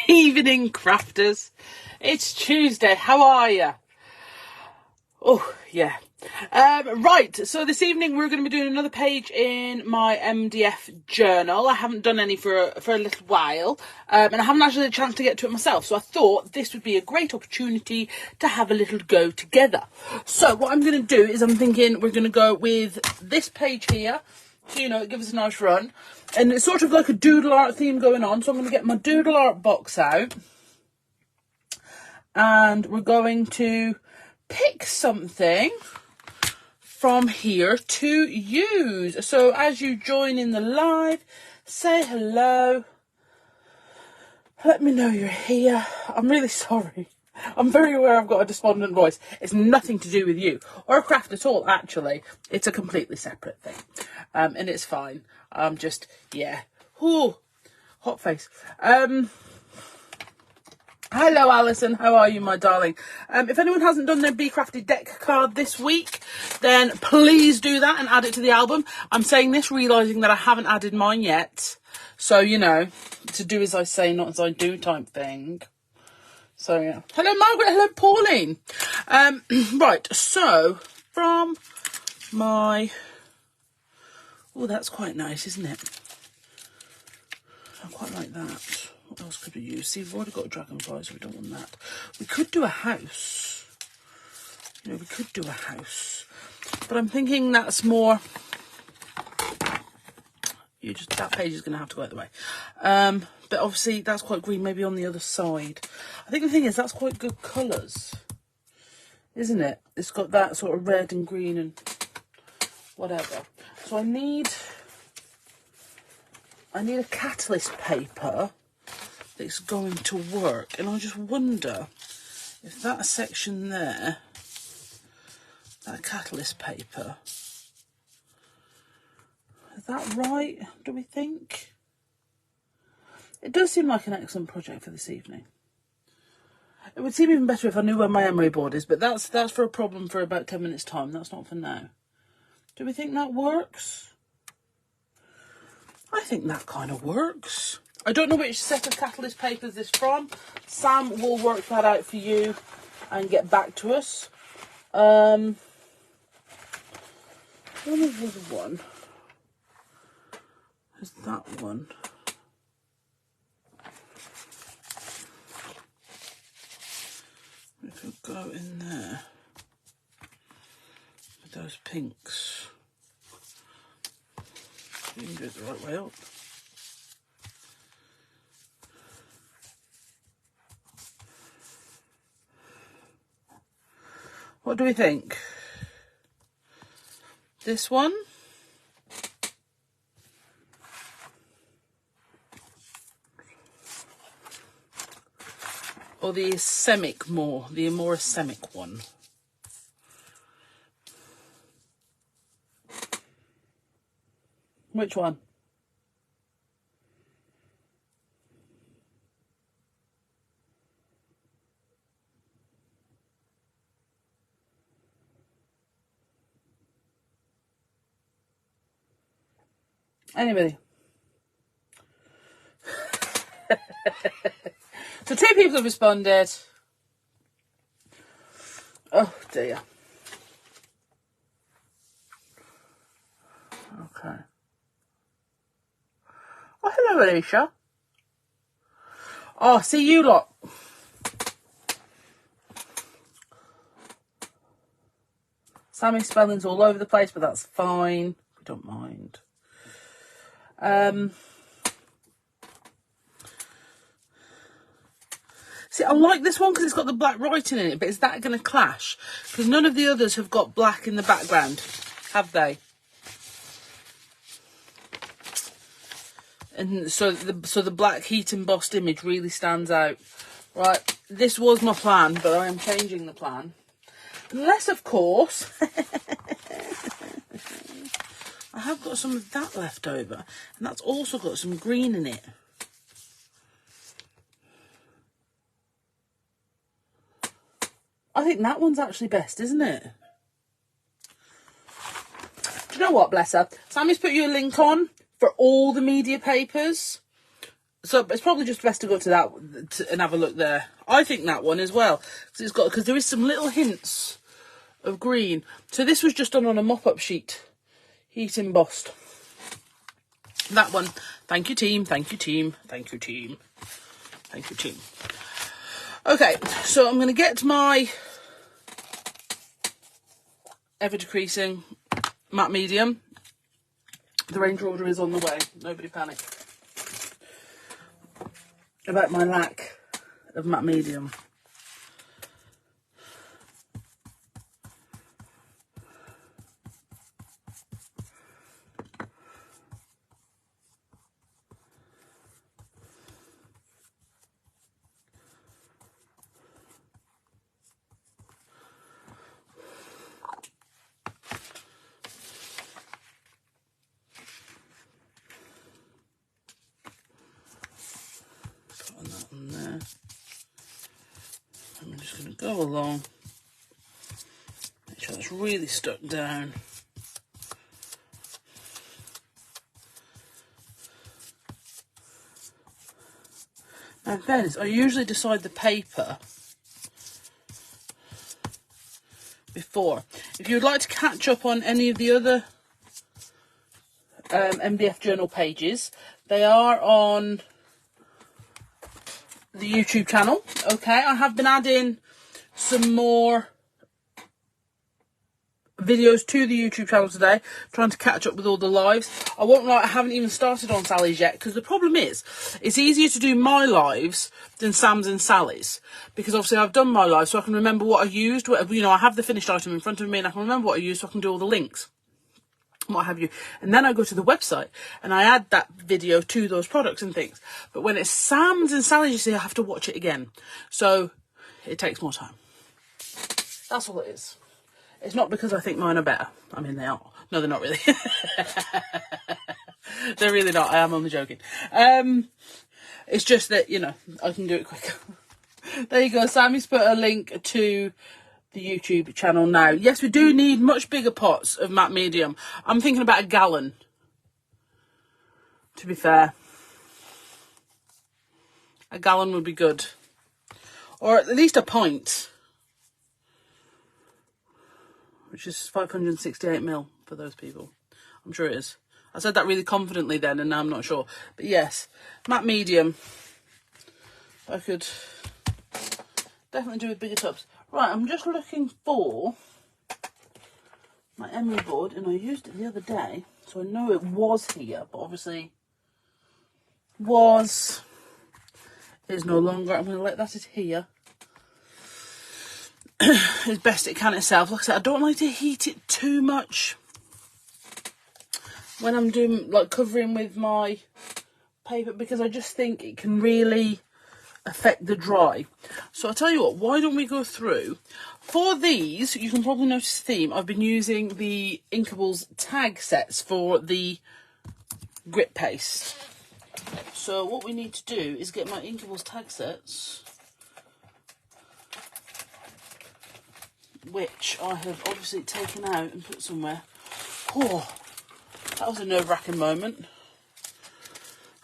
Evening crafters. It's Tuesday. How are you? Oh, yeah. Right, so this evening we're going to be doing another page in my MDF journal. I haven't done any for a little while, and I haven't actually had a chance to get to it myself, so I thought this would be a great opportunity to have a little go together. So what I'm going to do is I'm thinking we're going to go with this page here, so, you know, it gives us a nice run, and it's sort of like a doodle art theme going on, so I'm going to get my doodle art box out, and we're going to pick something from here to use. So as you join in the live, say hello, let me know you're here. I'm really sorry, I'm very aware I've got a despondent voice. It's nothing to do with you or a craft at all, actually. It's a completely separate thing, and it's fine. I'm just, yeah, ooh, hot face. Hello Alison, how are you, my darling? If anyone hasn't done their Bee Crafty deck card this week, then please do that and add it to the album. I'm saying this realising that I haven't added mine yet. So, you know, to do as I say, not as I do type thing. So, yeah. Hello Margaret, hello Pauline. Right, so from my... Oh, that's quite nice, isn't it? I quite like that. What else could we use? See, we've already got a dragonfly, so we don't want that. We could do a house. You know, we could do a house. But I'm thinking that's more... that page is going to have to go out the way. But obviously, that's quite green, maybe on the other side. I think the thing is, that's quite good colours, isn't it? It's got that sort of red and green and whatever. So I need a catalyst paper that's going to work, and I just wonder if that section there, that catalyst paper, is that right, do we think? It does seem like an excellent project for this evening. It would seem even better if I knew where my emery board is, but that's for a problem for about 10 minutes time. That's not for now. Do we think that works? I think that kind of works. I don't know which set of catalyst papers this is from. Sam will work that out for you and get back to us. What is the other one? Is that one? We could go in there with those pinks. You can do it the right way up. What do we think? This one? Or the Semic more, the more Semic one? Which one? Anybody? So 2 people have responded. Oh dear. Okay. Oh, hello Alicia. Oh, see you lot. Sammy's spelling's all over the place, but that's fine. We don't mind. See, I like this one because it's got the black writing in it, but is that going to clash? Because none of the others have got black in the background, have they? And so the black heat embossed image really stands out. Right, this was my plan, but I am changing the plan. Unless, of course, I have got some of that left over, and that's also got some green in it. I think that one's actually best, isn't it? Do you know what, bless her? Sammy's put you a link on for all the media papers. So it's probably just best to go to that and have a look there. I think that one as well, because there is some little hints of green. So this was just done on a mop-up sheet, heat embossed. That one, thank you team, thank you team, thank you team, thank you team. Okay, so I'm going to get my ever decreasing matte medium. The range order is on the way, nobody panic about my lack of matte medium. Putting that on there. I'm just going to go along, make sure it's really stuck down. Now in fairness, I usually decide the paper before. If you would like to catch up on any of the other MDF journal pages, they are on the YouTube channel. Okay, I have been adding some more videos to the YouTube channel today, trying to catch up with all the lives. I won't lie, I haven't even started on Sally's yet, because the problem is, it's easier to do my lives than Sam's and Sally's, because obviously I've done my lives, so I can remember what I used. You know, I have the finished item in front of me, and I can remember what I used, so I can do all the links, what have you. And then I go to the website, and I add that video to those products and things. But when it's Sam's and Sally's, you see, I have to watch it again. So, it takes more time. That's all it is. It's not because I think mine are better. I mean, they are. No, they're not really. They're really not. I am only joking. It's just that, you know, I can do it quicker. There you go. Sammy's put a link to the YouTube channel now. Yes, we do need much bigger pots of matte medium. I'm thinking about a gallon, to be fair. A gallon would be good. Or at least a pint, which is 568ml for those people. I'm sure it is. I said that really confidently then, and now I'm not sure. But yes, matte medium. I could definitely do with bigger tubs. Right, I'm just looking for my emery board, and I used it the other day, so I know it was here, but obviously is no longer. I'm going to let that adhere as best it can itself. Like I said, I don't like to heat it too much when I'm doing, like, covering with my paper, because I just think it can really affect the dry. So I'll tell you what, why don't we go through for these? You can probably notice the theme. I've been using the Inkables tag sets for the grit paste. So what we need to do is get my Inkables tag sets, which I have obviously taken out and put somewhere. Oh, that was a nerve-wracking moment.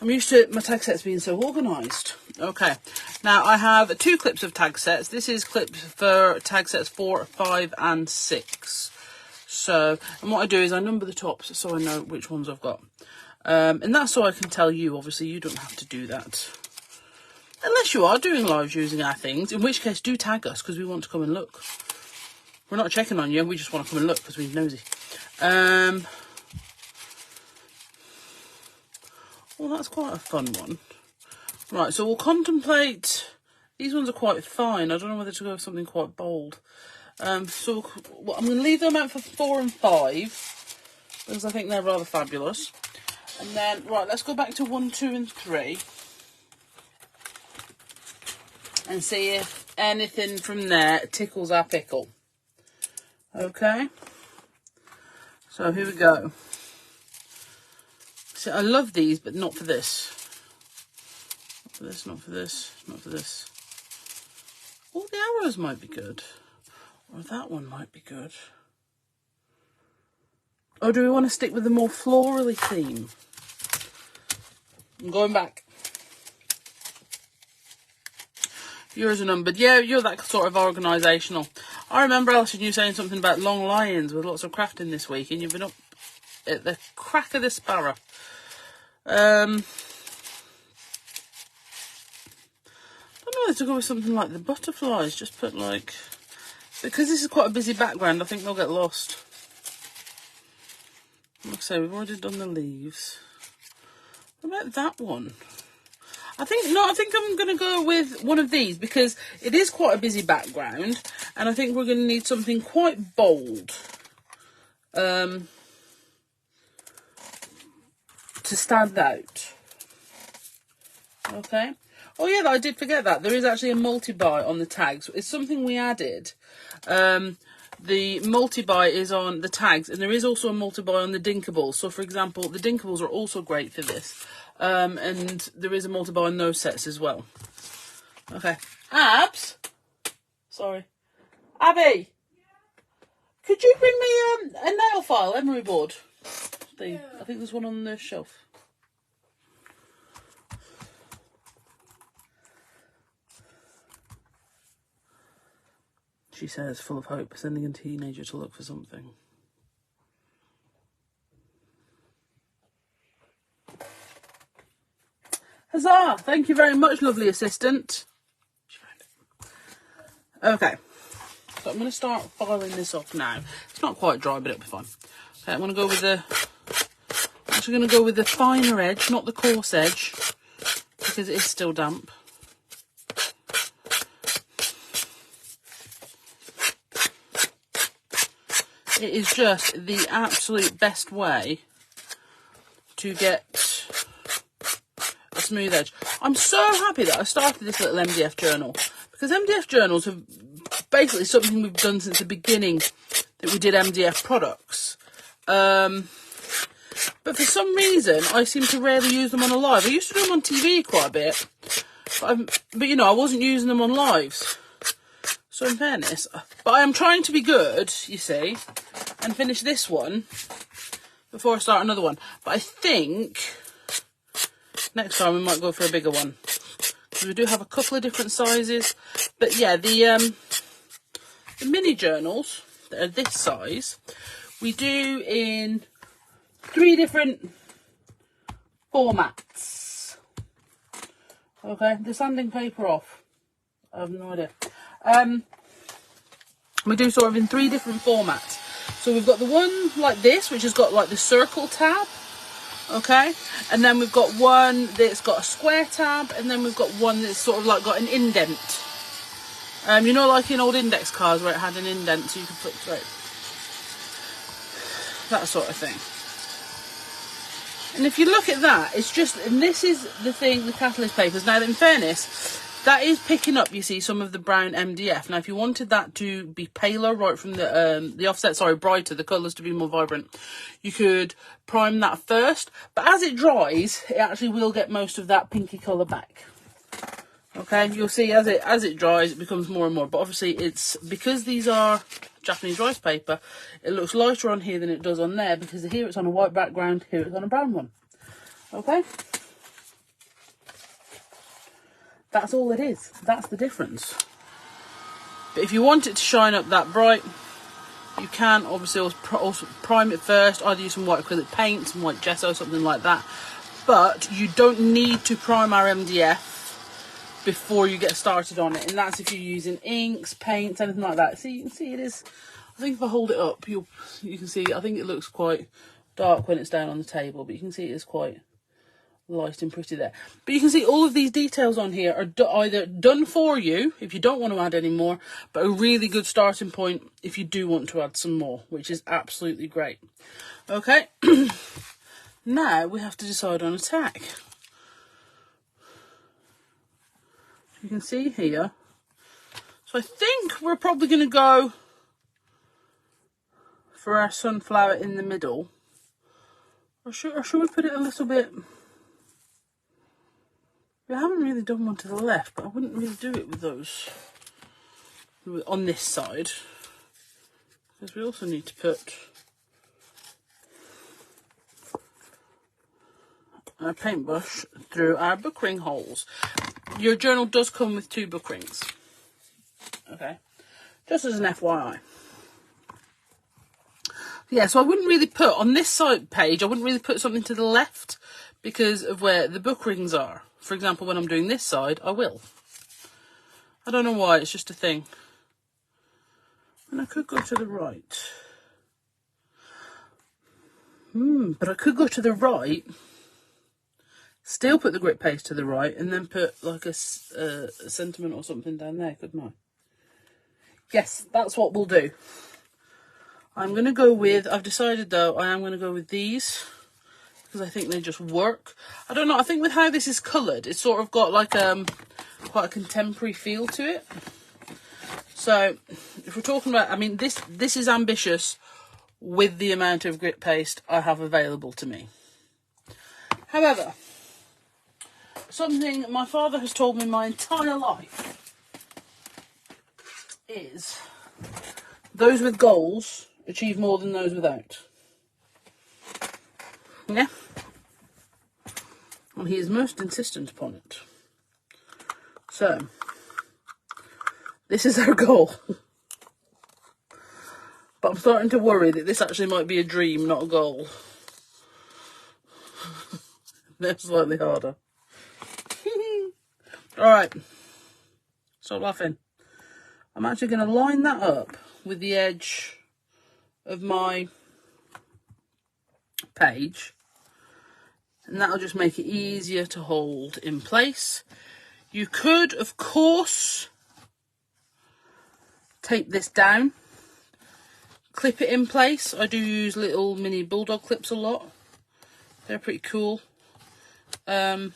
I'm used to my tag sets being so organised. Okay, now I have 2 clips of tag sets. This is clips for tag sets 4, 5 and 6. So, and what I do is I number the tops so I know which ones I've got. And that's so I can tell you. Obviously, you don't have to do that. Unless you are doing lives using our things, in which case do tag us, because we want to come and look. We're not checking on you, we just want to come and look because we're nosy. Well, that's quite a fun one. Right, so we'll contemplate. These ones are quite fine. I don't know whether to go with something quite bold. So well, I'm going to leave them out for 4 and 5, because I think they're rather fabulous. And then, right, let's go back to 1, 2 and 3. And see if anything from there tickles our pickle. Okay. So here we go. So I love these, but not for this. Not for this, not for this, not for this. Oh, the arrows might be good. Or that one might be good. Or do we want to stick with the more florally theme? I'm going back. Yours are numbered. Yeah, you're that sort of organisational. I remember, Alison, you saying something about long lions with lots of crafting this week, and you've been up at the crack of the sparrow. I don't know whether to go with something like the butterflies. Just put like... Because this is quite a busy background, I think they'll get lost. Like I say, we've already done the leaves. What about that one? I think I'm going to go with one of these because it is quite a busy background, and I think we're going to need something quite bold to stand out. Okay. Oh yeah, I did forget that. There is actually a multi-buy on the tags. It's something we added. The multi-buy is on the tags, and there is also a multi-buy on the Inkables. So for example, the Inkables are also great for this. And there is a multi-buy on those sets as well. Okay. Abs? Sorry. Abby! Could you bring me a nail file, emery board? I think there's one on the shelf. She says, full of hope, sending a teenager to look for something. Huzzah! Thank you very much, lovely assistant. Okay, so I'm going to start filing this off now. It's not quite dry, but it'll be fine. Okay, I'm going to go with the... I'm actually going to go with the finer edge, not the coarse edge, because it is still damp. It is just the absolute best way to get a smooth edge. I'm so happy that I started this little MDF journal, because MDF journals have basically something we've done since the beginning that we did MDF products. But for some reason, I seem to rarely use them on a live. I used to do them on TV quite a bit, but you know, I wasn't using them on lives. So in fairness, but I am trying to be good, you see, and finish this one before I start another one. But I think next time we might go for a bigger one, because we do have a couple of different sizes. But yeah, the mini journals that are this size, we do in 3 different formats. Okay, the sanding paper off. I have no idea. We do sort of in 3 different formats. So we've got the one like this, which has got like the circle tab, okay, and then we've got one that's got a square tab, and then we've got one that's sort of like got an indent. You know, like in old index cards where it had an indent so you could flip through, that sort of thing. And if you look at that, it's just, and this is the thing, the catalyst papers. Now, in fairness, that is picking up, you see, some of the brown MDF. Now, if you wanted that to be paler, right from the offset, sorry, brighter, the colours to be more vibrant, you could prime that first. But as it dries, it actually will get most of that pinky colour back. Okay, you'll see as it dries, it becomes more and more. But obviously, it's because these are Japanese rice paper, it looks lighter on here than it does on there, because here it's on a white background, here it's on a brown one. Okay. That's all it is. That's the difference. But if you want it to shine up that bright, you can obviously also prime it first. Either use some white acrylic paint, some white gesso, something like that. But you don't need to prime our MDF before you get started on it. And that's if you're using inks, paints, anything like that. See, you can see it is... I think if I hold it up, you can see... I think it looks quite dark when it's down on the table, but you can see it is quite... light and pretty there. But you can see all of these details on here are either done for you if you don't want to add any more, but a really good starting point if you do want to add some more, which is absolutely great. Okay. Now we have to decide on a tack. You can see here, so I think we're probably going to go for our sunflower in the middle, or should we put it a little bit... We haven't really done one to the left, but I wouldn't really do it with those on this side, because we also need to put our paintbrush through our book ring holes. your journal does come with 2 book rings. Okay, just as an FYI. Yeah, so I wouldn't really put, on this side page, I wouldn't really put something to the left because of where the book rings are. For example, when I'm doing this side, I will. I don't know why, it's just a thing. And I could go to the right. But I could go to the right, still put the grit paste to the right, and then put like a sentiment or something down there, couldn't I? Yes, that's what we'll do. I'm going to go with, I've decided though, I am going to go with these, because I think they just work. I don't know, I think with how this is coloured, it's sort of got like quite a contemporary feel to it. So, if we're talking about, I mean, this is ambitious with the amount of grit paste I have available to me. However, something my father has told me my entire life is those with goals achieve more than those without. Yeah? And he is most insistent upon it. So, this is our goal. But I'm starting to worry that this actually might be a dream, not a goal. They're slightly harder. Alright. Stop laughing. I'm actually going to line that up with the edge of my page. And that'll just make it easier to hold in place. You could, of course, tape this down. Clip it in place. I do use little mini bulldog clips a lot. They're pretty cool. But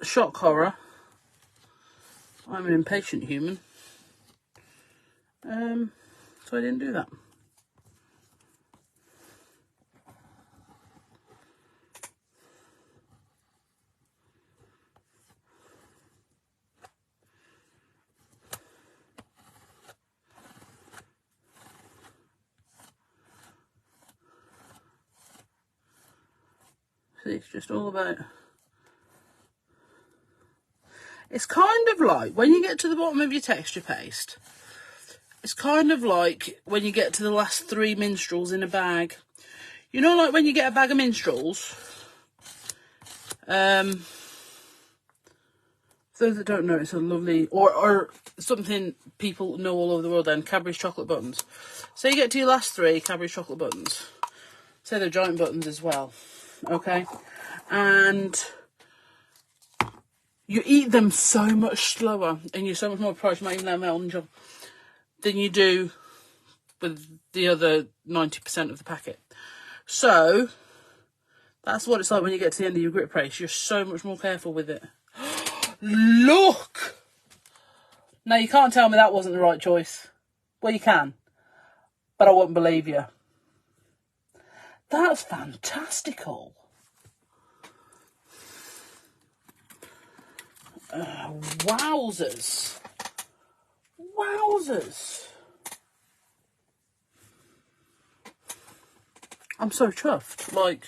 shock horror, I'm an impatient human. So I didn't do that. See, it's just all about... It's kind of like, when you get to the bottom of your texture paste, it's kind of like when you get to the last 3 minstrels in a bag. You know, like when you get a bag of minstrels, for those that don't know, it's a lovely, or something people know all over the world then, Cadbury's chocolate buttons. So you get to your last 3 Cadbury's chocolate buttons. Say they're giant buttons as well, okay? And you eat them so much slower, and you're so much more price, you might even have melt on your job, than you do with the other 90% of the packet. So, that's what it's like when you get to the end of your grit paste. You're so much more careful with it. Look! Now, you can't tell me that wasn't the right choice. Well, you can, but I won't believe you. That's fantastical. Wowzers. Wowzers. I'm so chuffed. Like,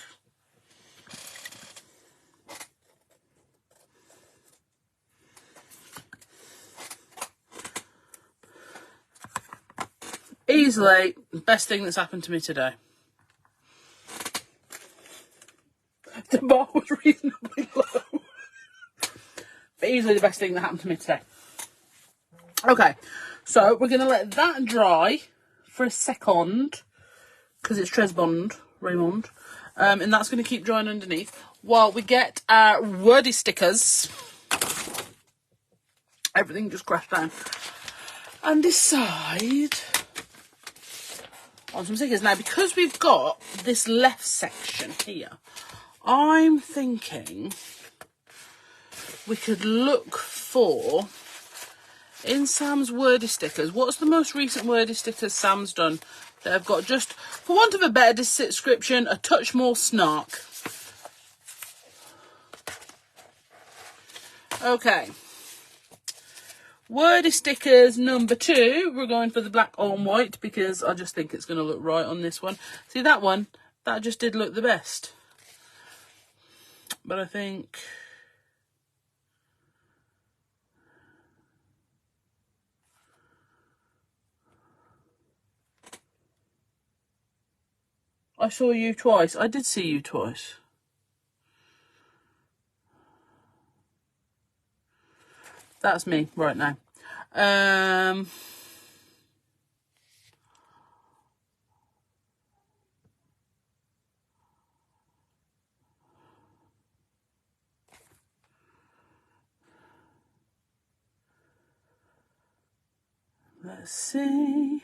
easily the best thing that's happened to me today. The bar was reasonably low. But easily the best thing that happened to me today. Okay, so we're going to let that dry for a second, because it's Transbond, Raymond, and that's going to keep drying underneath while we get our wordy stickers. Everything just crashed down. And decide on some stickers. Now, because we've got this left section here, I'm thinking we could look for, in Sam's wordy stickers, what's the most recent wordy stickers Sam's done that have got, just for want of a better description, a touch more snark. Okay. Wordy stickers number 2. We're going for the black on white because I just think it's going to look right on this one. See that one? That just did look the best. But I think I saw you twice. I did see you twice. That's me right now. Let's see.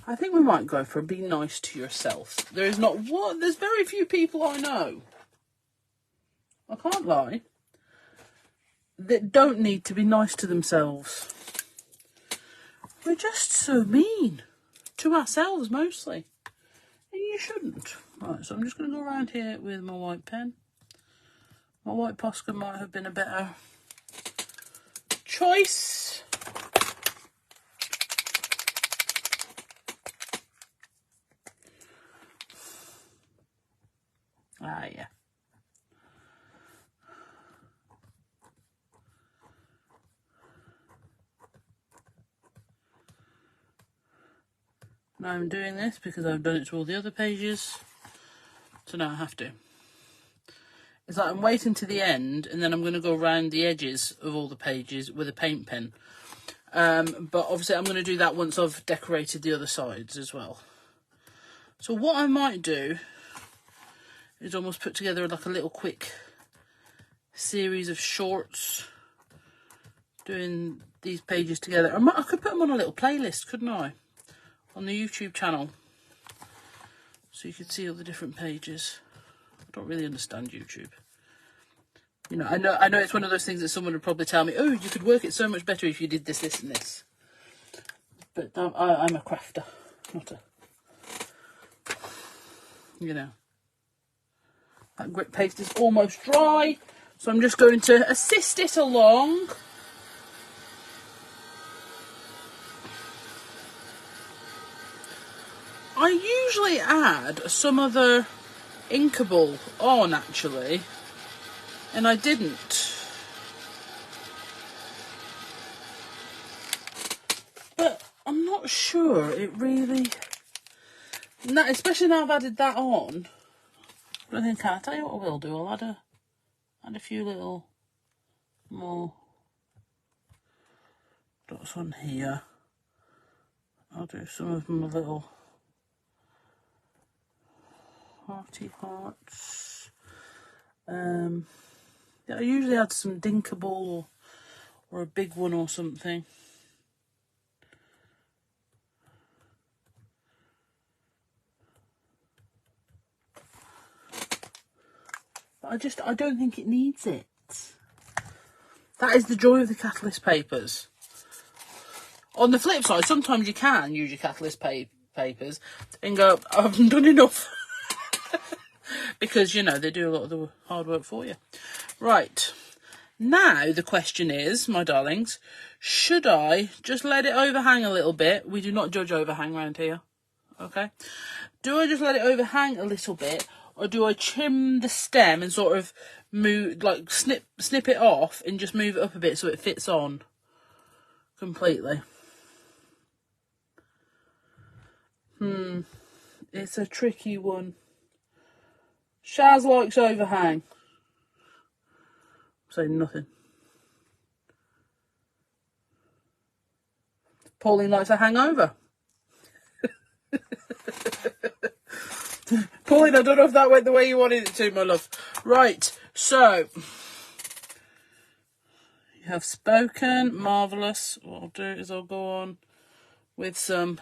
I think we might go for be nice to yourself. There's very few people I know, I can't lie, that don't need to be nice to themselves. We're just so mean to ourselves mostly. And you shouldn't. Right, so I'm just going to go around here with my white pen. My white Posca might have been a better choice. Ah, yeah. Now I'm doing this because I've done it to all the other pages, so now I have to. It's like I'm waiting to the end and then I'm going to go around the edges of all the pages with a paint pen. But obviously I'm going to do that once I've decorated the other sides as well. So what I might do is almost put together like a little quick series of shorts doing these pages together. I could put them on a little playlist, couldn't I? On the YouTube channel. So you could see all the different pages. I don't really understand YouTube. You know, I know it's one of those things that someone would probably tell me, oh, you could work it so much better if you did this, this and this. But I'm a crafter, not a... You know. That grit paste is almost dry, so I'm just going to assist it along. I usually add some other Inkable on, actually, and I didn't. But I'm not sure it really... especially now I've added that on. But I think I'll tell you what I will do. I'll add a few little more dots on here. I'll do some of my little hearty hearts. Yeah, I usually add some Dinkable or a big one or something. I don't think it needs it. That is the joy of the Catalyst papers. On the flip side, sometimes you can use your Catalyst papers and go, I haven't done enough. Because, you know, they do a lot of the hard work for you. Right. Now the question is, my darlings, should I just let it overhang a little bit? We do not judge overhang around here. Okay. Do I just let it overhang a little bit? Or do I trim the stem and sort of move, like snip it off and just move it up a bit so it fits on completely? It's a tricky one. Shaz likes overhang. I'm saying nothing. Pauline likes a hangover. Pauline, I don't know if that went the way you wanted it to, my love. Right, so you have spoken. Marvellous. What I'll do is I'll go on with some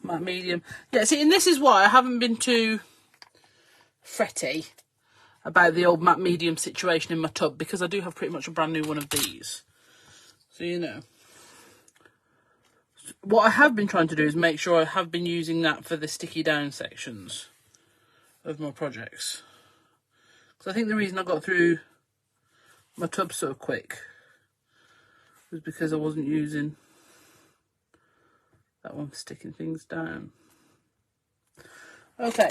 matte medium. Yeah, see, and this is why I haven't been too fretty about the old matte medium situation in my tub, because I do have pretty much a brand new one of these. So, you know. What I have been trying to do is make sure I have been using that for the sticky down sections of my projects. Because I think the reason I got through my tub so quick was because I wasn't using that one for sticking things down. Okay,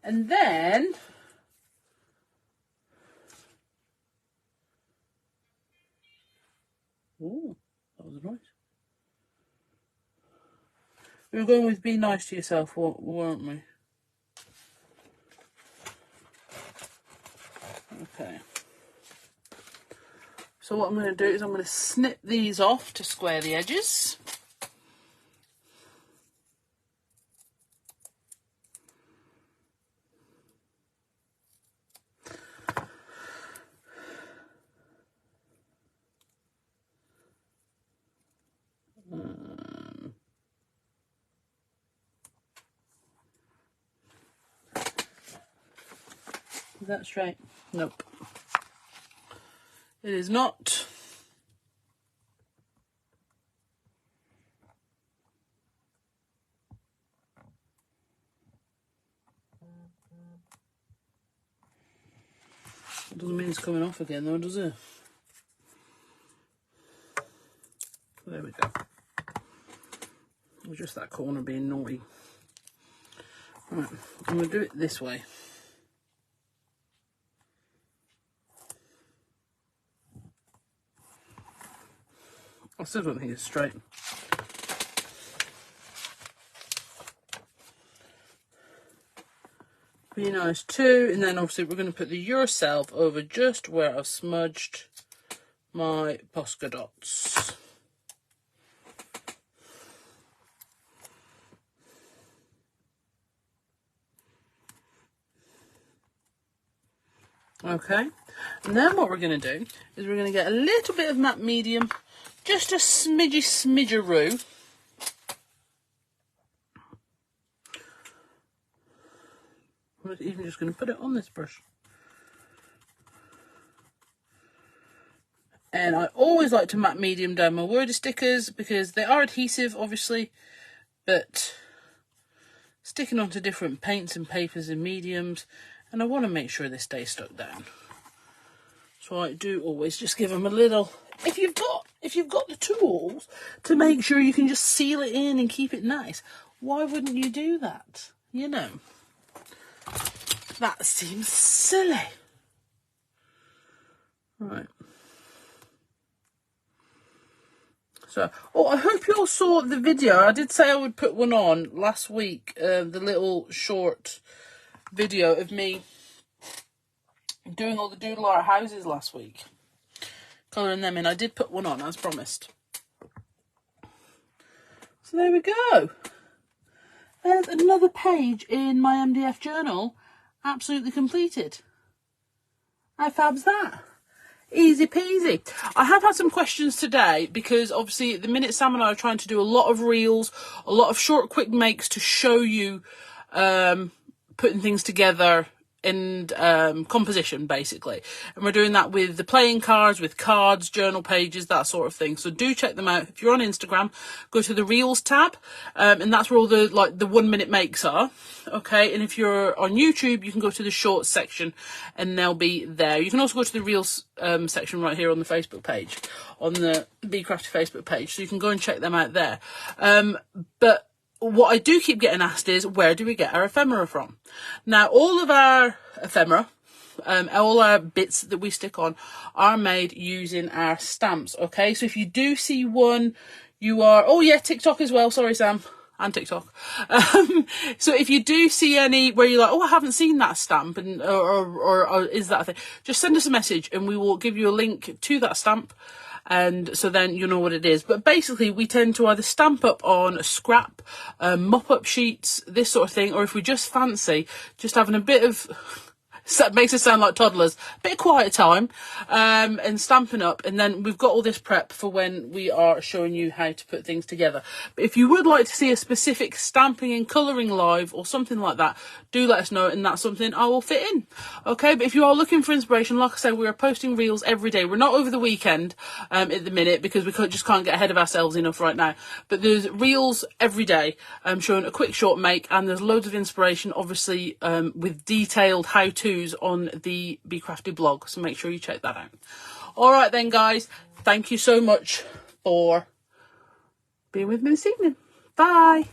And then oh, that was nice. We were going with be nice to yourself, weren't we? Okay. So what I'm going to do is I'm going to snip these off to square the edges. Is that straight? Nope. It is not. It doesn't mean it's coming off again though, does it? There we go. It was just that corner being naughty. Right, I'm going to do it this way. I still don't think it's straight. Be nice too, and then obviously we're going to put the yourself over just where I've smudged my Posca dots. Okay, and then what we're going to do is we're going to get a little bit of matte medium, just a smidgeroo. I'm even just going to put it on this brush. And I always like to matte medium down my WORDY stickers because they are adhesive, obviously, but sticking onto different paints and papers and mediums, and I want to make sure they stay stuck down. So I do always just give them a little. If you've got the tools to make sure you can just seal it in and keep it nice, why wouldn't you do that? You know, that seems silly. Right. So, oh, I hope you all saw the video. I did say I would put one on last week, the little short video of me doing all the Doodle art houses last week, colouring them in. I did put one on as promised. So there we go. There's another page in my MDF journal, absolutely completed. How fab's that? Easy peasy. I have had some questions today because obviously at the minute Sam and I are trying to do a lot of reels, a lot of short quick makes to show you putting things together in composition basically, and we're doing that with the playing cards, with cards, journal pages, that sort of thing. So do check them out. If you're on Instagram, go to the Reels tab, and that's where all the 1 minute makes are. Okay, and if you're on YouTube, you can go to the shorts section and they'll be there. You can also go to the Reels section right here on the Facebook page, on the Bee Crafty Facebook page, so you can go and check them out there. But what I do keep getting asked is, where do we get our ephemera from? Now, all of our ephemera, all our bits that we stick on are made using our stamps, okay? So if you do see one, you are... Oh, yeah, TikTok as well. Sorry, Sam. And TikTok. So if you do see any where you're like, oh, I haven't seen that stamp, and or is that a thing, just send us a message and we will give you a link to that stamp. And so then you know what it is. But basically, we tend to either stamp up on scrap, mop-up sheets, this sort of thing, or if we just fancy just having a bit of... That makes us sound like toddlers. A bit of quiet time, and stamping up, and then we've got all this prep for when we are showing you how to put things together. But if you would like to see a specific stamping and colouring live or something like that, do let us know, and that's something I will fit in. Okay, but if you are looking for inspiration, like I said, we are posting reels every day. We're not over the weekend at the minute because we just can't get ahead of ourselves enough right now. But there's reels every day showing a quick short make, and there's loads of inspiration, obviously, with detailed how-to on the Bee Crafty blog, so make sure you check that out. All right then, guys, thank you so much for being with me this evening. Bye.